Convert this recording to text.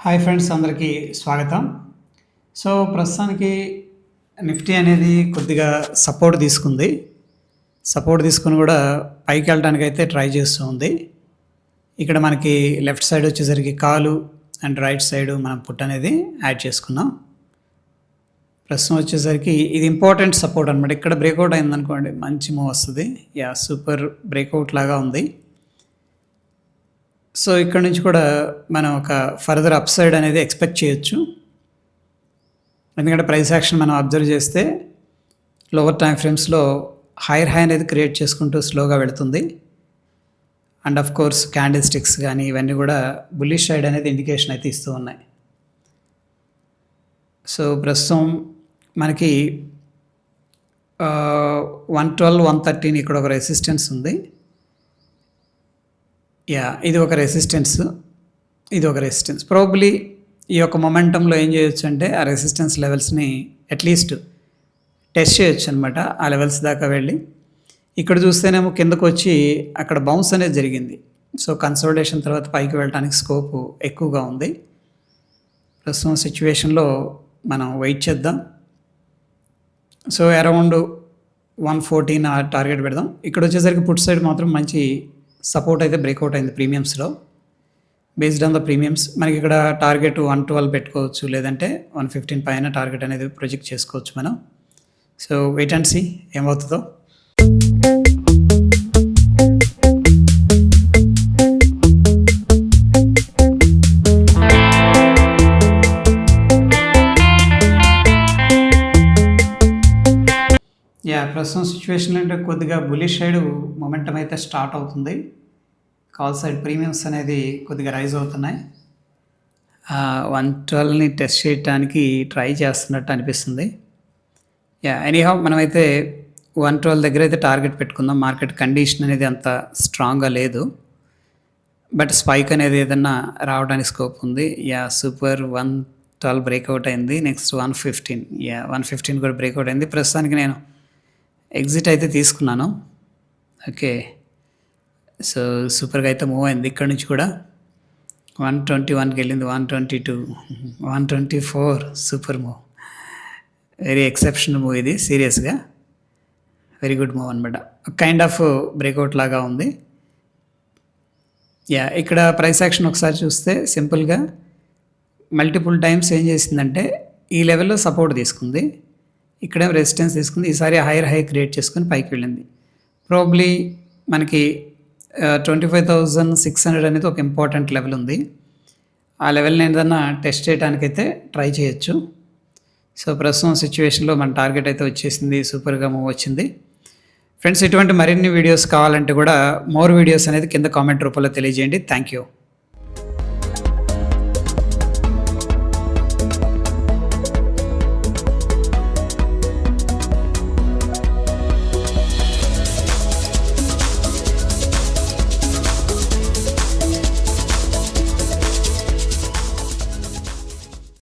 Hi friends, అందరికీ స్వాగతం. So ప్రస్తుతానికి నిఫ్టీ అనేది కొద్దిగా సపోర్ట్ తీసుకుంది. సపోర్ట్ తీసుకొని కూడా పైకి వెళ్ళడానికైతే ట్రై చేస్తూ ఉంది. ఇక్కడ మనకి లెఫ్ట్ సైడ్ వచ్చేసరికి కాలు అండ్ రైట్ సైడ్ మనం పుట్ అనేది యాడ్ చేసుకున్నాం. ప్రస్తుతం వచ్చేసరికి ఇది ఇంపార్టెంట్ సపోర్ట్ అనమాట. ఇక్కడ బ్రేక్అవుట్ అయిందనుకోండి మంచి మూవ్ వస్తుంది. సూపర్ బ్రేక్అవుట్ లాగా ఉంది. సో ఇక్కడ నుంచి కూడా మనం ఒక ఫర్దర్ అప్ సైడ్ అనేది ఎక్స్పెక్ట్ చేయొచ్చు. ఎందుకంటే ప్రైస్ యాక్షన్ మనం అబ్జర్వ్ చేస్తే లోవర్ టైం ఫ్రేమ్స్లో హైయర్ హై అనేది క్రియేట్ చేసుకుంటూ స్లోగా వెళుతుంది. And of course candle sticks కానీ ఇవన్నీ కూడా బుల్లిష్ సైడ్ అనేది ఇండికేషన్ అయితే ఇస్తూ ఉన్నాయి. సో ప్రస్తుతం మనకి 112, 113 ఇక్కడ ఒక రెసిస్టెన్స్ ఉంది. ఇది ఒక రెసిస్టెన్స్, ఇది ఒక రెసిస్టెన్స్. ప్రాబబ్లీ ఈ యొక్క మొమెంటంలో ఏం చేయొచ్చు అంటే ఆ రెసిస్టెన్స్ లెవెల్స్ని అట్లీస్ట్ టెస్ట్ చేయొచ్చు అనమాట. ఆ లెవెల్స్ దాకా వెళ్ళి ఇక్కడ చూస్తేనేమో కిందకు వచ్చి అక్కడ బౌన్స్ అనేది జరిగింది. సో కన్సోలిడేషన్ తర్వాత పైకి వెళ్ళడానికి స్కోప్ ఎక్కువగా ఉంది. ప్రస్తుతం సిచ్యువేషన్లో మనం వెయిట్ చేద్దాం. సో అరౌండ్ 114 టార్గెట్ పెడదాం. ఇక్కడ వచ్చేసరికి పుట్ సైడ్ మాత్రం మంచి సపోర్ట్ అయితే బ్రేక్అవుట్ అయింది ప్రీమియమ్స్లో. బేస్డ్ ఆన్ ద ప్రీమియమ్స్ మనకి ఇక్కడ టార్గెట్ 112 పెట్టుకోవచ్చు, లేదంటే 115 పైన టార్గెట్ అనేది ప్రొజెక్ట్ చేసుకోవచ్చు మనం. సో వెయిట్ అండ్ సీ ఏమవుతుందో. ప్రస్తుతం సిచ్యువేషన్ అంటే కొద్దిగా బులిష్ సైడ్ మొమెంటం అయితే స్టార్ట్ అవుతుంది. కాల్ సైడ్ ప్రీమియమ్స్ అనేది కొద్దిగా రైజ్ అవుతున్నాయి. 112ని టెస్ట్ చేయడానికి ట్రై చేస్తున్నట్టు అనిపిస్తుంది. ఎనీహౌ మనమైతే 112 దగ్గర అయితే టార్గెట్ పెట్టుకుందాం. మార్కెట్ కండిషన్ అనేది అంత స్ట్రాంగ్గా లేదు, బట్ స్పైక్ అనేది ఏదన్నా రావడానికి స్కోప్ ఉంది. సూపర్ 112 బ్రేక్అవుట్ అయింది. నెక్స్ట్ 115, 115 కూడా బ్రేక్అవుట్ అయింది. ప్రస్తుతానికి నేను ఎగ్జిట్ అయితే తీసుకున్నాను. ఓకే, సో సూపర్గా అయితే మూవ్ అయింది. ఇక్కడ నుంచి కూడా 121కి వెళ్ళింది, 122, 124. Super move, very exceptional move ఇది. సీరియస్గా వెరీ గుడ్ మూవ్ అనమాట. కైండ్ ఆఫ్ బ్రేక్అవుట్ లాగా ఉంది. ఇక్కడ ప్రైస్ యాక్షన్ ఒకసారి చూస్తే సింపుల్గా మల్టిపుల్ టైమ్స్ ఏం చేసిందంటే ఈ లెవెల్లో సపోర్ట్ తీసుకుంది, ఇక్కడేం రెసిస్టెన్స్ తీసుకుంది. ఈసారి హైయర్ హై క్రియేట్ చేసుకుని పైకి వెళ్ళింది. ప్రాబ్లీ మనకి 25,600 అనేది ఒక ఇంపార్టెంట్ లెవెల్ ఉంది. ఆ లెవెల్ని ఏదన్నా టెస్ట్ చేయడానికైతే ట్రై చేయొచ్చు. సో ప్రస్తుతం సిచ్యువేషన్లో మన టార్గెట్ అయితే వచ్చేసింది. సూపర్గా మూవ్ వచ్చింది. ఫ్రెండ్స్, ఇటువంటి మరిన్ని వీడియోస్ కావాలంటే కూడా మోర్ వీడియోస్ అనేది కింద కామెంట్ రూపంలో తెలియజేయండి. Thank you.